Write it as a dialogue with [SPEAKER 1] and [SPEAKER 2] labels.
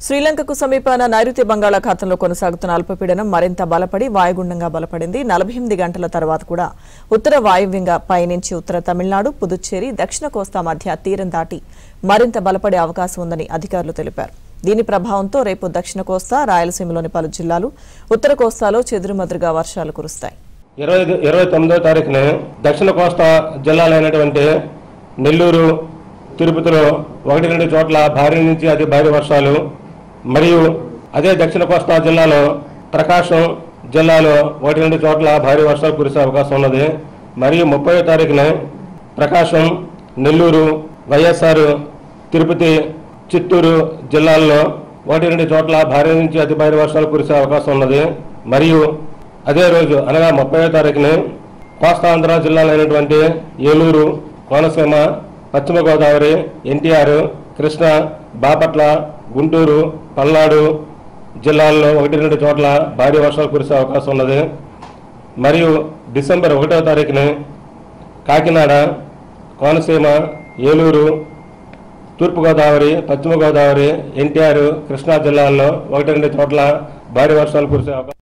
[SPEAKER 1] శ్రీలంకకు సమీపాన నైరుతి బంగాళాఖాతంలో కొనసాగుతున్న అల్పపీడనం మరింత బలపడి వాయుగుండంగా బలపడింది. 48 గంటల తర్వాత కూడా ఉత్తర వాయువ్యంగా పయనించి ఉత్తర తమిళనాడు, పుదుచ్చేరి, దక్షిణ కోస్తా మధ్య తీరం దాటి మరింత బలపడే అవకాశం ఉందని అధికారులు తెలిపారు. దీని ప్రభావంతో రేపు దక్షిణ కోస్తా, రాయలసీమలోని పలు జిల్లాలు, ఉత్తర కోస్తాలో చెదురుమదురుగా వర్షాలు కురుస్తాయి.
[SPEAKER 2] 29వ తారీఖున దక్షిణ కోస్తా జిల్లాలైనటువంటి నెల్లూరు, తిరుపతిలో 1-2 చోట్ల భారీ నుంచి అతి భారీ వర్షాలు, మరియు అదే దక్షిణ కోస్తా జిల్లాలో ప్రకాశం జిల్లాలో 1-2 చోట్ల భారీ వర్షాలు కురిసే అవకాశం ఉన్నది. మరియు 30వ తారీఖున ప్రకాశం, నెల్లూరు, వైఎస్ఆర్, తిరుపతి, చిత్తూరు జిల్లాల్లో 1-2 చోట్ల భారీ నుంచి అతి భారీ వర్షాలు కురిసే అవకాశం ఉన్నది. మరియు అదే రోజు అనగా 30వ తారీఖున కోస్తాంధ్ర జిల్లాలైనటువంటి ఏలూరు, కోనసీమ, పశ్చిమ గోదావరి, ఎన్టీఆర్, కృష్ణా, బాపట్ల, గుంటూరు, పల్నాడు జిల్లాల్లో 1-2 చోట్ల భారీ వర్షాలు కురిసే అవకాశం ఉన్నది. మరియు డిసెంబర్ 1వ తారీఖున కాకినాడ, కోనసీమ, ఏలూరు, తూర్పుగోదావరి, పశ్చిమ గోదావరి, ఎన్టీఆర్, కృష్ణా జిల్లాల్లో 1-2 చోట్ల భారీ వర్షాలు కురిసే అవకాశం